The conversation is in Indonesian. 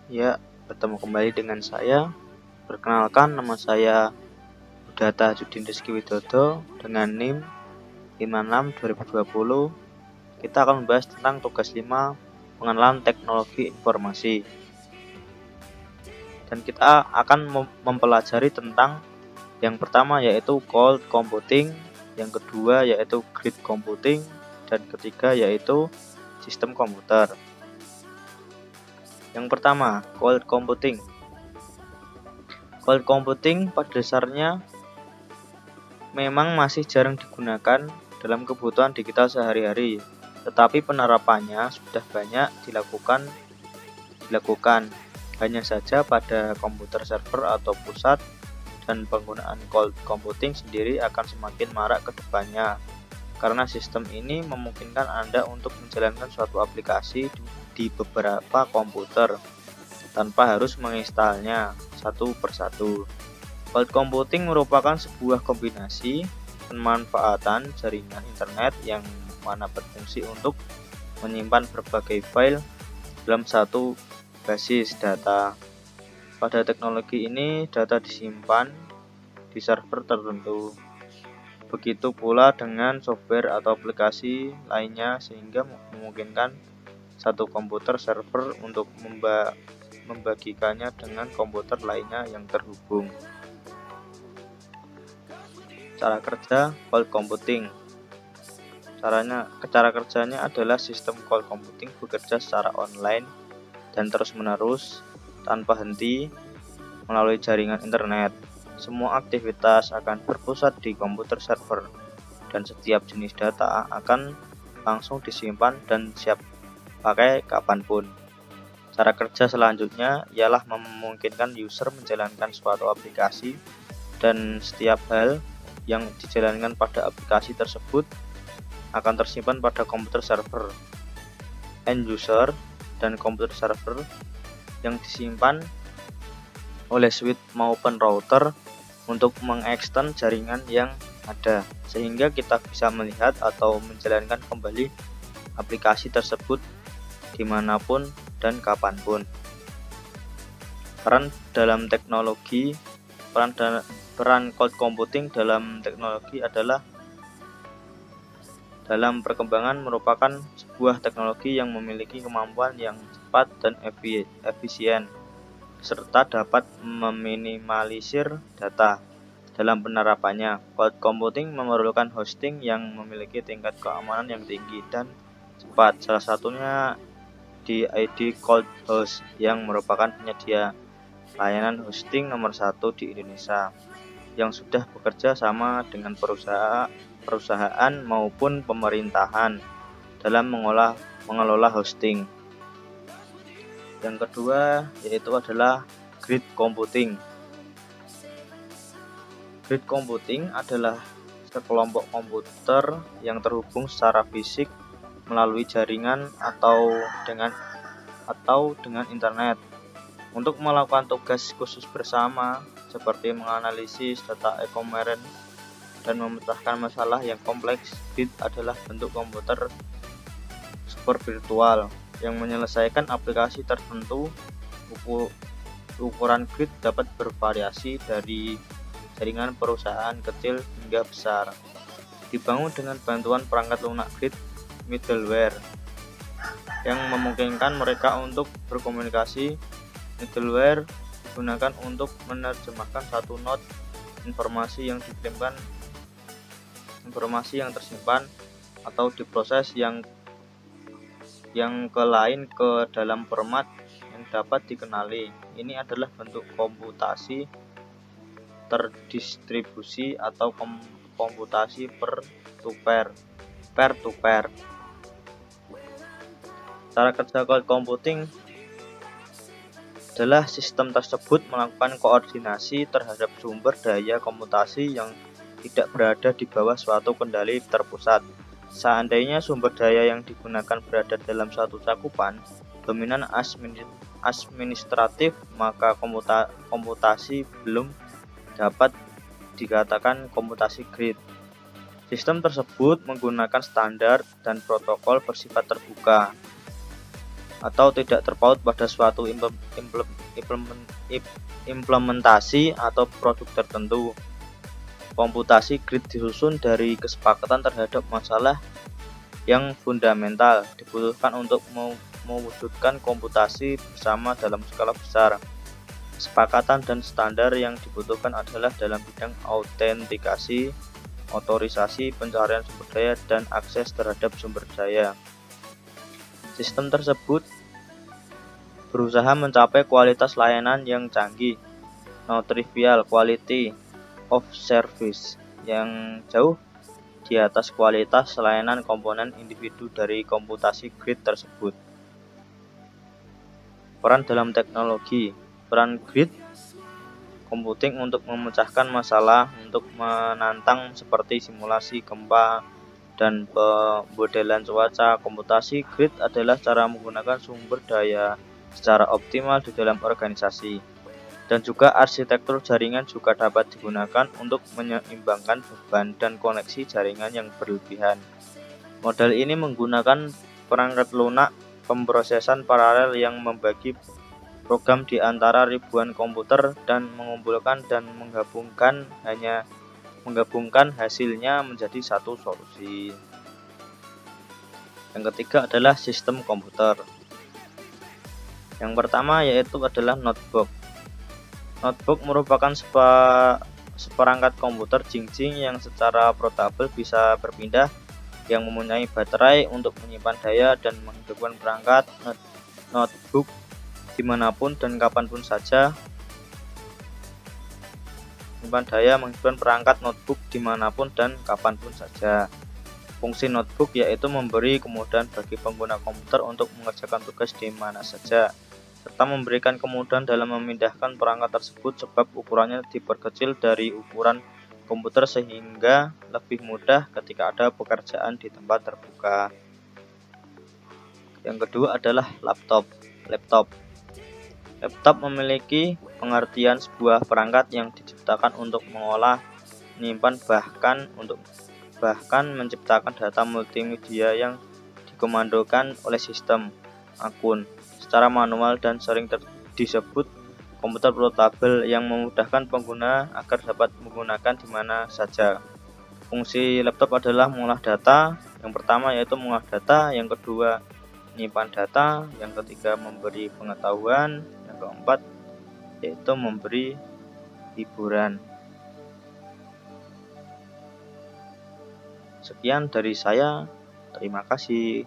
Ya, bertemu kembali dengan saya. Perkenalkan, nama saya Udata Judin Rizky Widodo dengan NIM 56 2020. Kita akan membahas tentang tugas 5 pengenalan teknologi informasi. Dan kita akan mempelajari tentang yang pertama yaitu cloud computing, yang kedua yaitu grid computing, dan ketiga yaitu sistem komputer. Yang pertama, cloud computing. Cloud computing pada dasarnya memang masih jarang digunakan dalam kebutuhan digital sehari-hari, tetapi penerapannya sudah banyak dilakukan hanya saja pada komputer server atau pusat, dan penggunaan cloud computing sendiri akan semakin marak ke depannya karena sistem ini memungkinkan Anda untuk menjalankan suatu aplikasi di beberapa komputer tanpa harus menginstalnya satu persatu. Cloud computing merupakan sebuah kombinasi pemanfaatan jaringan internet yang mana berfungsi untuk menyimpan berbagai file dalam satu basis data. Pada teknologi ini, data disimpan di server tertentu. Begitu pula dengan software atau aplikasi lainnya sehingga memungkinkan satu komputer server untuk membagikannya dengan komputer lainnya yang terhubung. Cara kerja cloud computing. Cara kerjanya adalah sistem cloud computing bekerja secara online dan terus-menerus tanpa henti melalui jaringan internet. Semua aktivitas akan berpusat di komputer server dan setiap jenis data akan langsung disimpan dan siap pakai kapanpun. Cara kerja selanjutnya ialah memungkinkan user menjalankan suatu aplikasi dan setiap hal yang dijalankan pada aplikasi tersebut akan tersimpan pada komputer server end user dan komputer server yang disimpan oleh switch maupun router untuk mengekstern jaringan yang ada sehingga kita bisa melihat atau menjalankan kembali aplikasi tersebut dimanapun dan kapanpun. Peran cloud computing dalam teknologi adalah dalam perkembangan merupakan sebuah teknologi yang memiliki kemampuan yang cepat dan efisien serta dapat meminimalisir data. Dalam penerapannya, cloud computing memerlukan hosting yang memiliki tingkat keamanan yang tinggi dan cepat. Salah satunya di ID CloudHost yang merupakan penyedia layanan hosting nomor 1 di Indonesia yang sudah bekerja sama dengan perusahaan maupun pemerintahan dalam mengelola hosting. Yang kedua yaitu adalah grid computing. Grid computing adalah sekelompok komputer yang terhubung secara fisik melalui jaringan atau dengan internet untuk melakukan tugas khusus bersama seperti menganalisis data e-commerce dan memecahkan masalah yang kompleks. Grid adalah bentuk komputer super virtual yang menyelesaikan aplikasi tertentu. Ukuran grid dapat bervariasi dari jaringan perusahaan kecil hingga besar. Dibangun dengan bantuan perangkat lunak grid middleware yang memungkinkan mereka untuk berkomunikasi. Middleware digunakan untuk menerjemahkan satu node informasi yang tersimpan atau diproses yang ke lain ke dalam format yang dapat dikenali. Ini adalah bentuk komputasi terdistribusi atau komputasi peer to peer. Cara kerja cloud computing adalah sistem tersebut melakukan koordinasi terhadap sumber daya komputasi yang tidak berada di bawah suatu kendali terpusat. Seandainya sumber daya yang digunakan berada dalam suatu cakupan dominan administratif, maka komputasi belum dapat dikatakan komputasi grid. Sistem tersebut menggunakan standar dan protokol bersifat terbuka. atau tidak terpaut pada suatu implementasi atau produk tertentu. Komputasi grid disusun dari kesepakatan terhadap masalah yang fundamental dibutuhkan untuk mewujudkan komputasi bersama dalam skala besar. Kesepakatan dan standar yang dibutuhkan adalah dalam bidang autentikasi, otorisasi, pencarian sumber daya, dan akses terhadap sumber daya. Sistem tersebut berusaha mencapai kualitas layanan yang canggih, non-trivial quality of service, yang jauh di atas kualitas layanan komponen individu dari komputasi grid tersebut. Peran dalam teknologi. Peran grid computing untuk memecahkan masalah untuk menantang seperti simulasi gempa dan pemodelan cuaca. Komputasi grid adalah cara menggunakan sumber daya secara optimal di dalam organisasi. Dan juga arsitektur jaringan juga dapat digunakan untuk menyeimbangkan beban dan koneksi jaringan yang berlebihan. Model ini menggunakan perangkat lunak pemrosesan paralel yang membagi program di antara ribuan komputer dan mengumpulkan dan menggabungkan hasilnya menjadi satu solusi. Yang ketiga adalah sistem komputer. Yang pertama yaitu adalah notebook. Notebook merupakan seperangkat komputer jingjing yang secara portable bisa berpindah, yang mempunyai baterai untuk menyimpan daya dan menghidupkan perangkat notebook dimanapun dan kapanpun saja. Menghidupkan perangkat notebook dimanapun dan kapanpun saja. Fungsi notebook yaitu memberi kemudahan bagi pengguna komputer untuk mengerjakan tugas di mana saja, serta memberikan kemudahan dalam memindahkan perangkat tersebut sebab ukurannya diperkecil dari ukuran komputer sehingga lebih mudah ketika ada pekerjaan di tempat terbuka. Yang kedua adalah laptop. Laptop memiliki pengertian sebuah perangkat yang diciptakan untuk mengolah, menyimpan, bahkan menciptakan data multimedia yang dikomandokan oleh sistem akun secara manual dan sering disebut komputer portable yang memudahkan pengguna agar dapat menggunakan di mana saja. Fungsi laptop adalah mengolah data. Yang pertama yaitu mengolah data, yang kedua menyimpan data, yang ketiga memberi pengetahuan, yang keempat yaitu memberi hiburan. Sekian dari saya, terima kasih.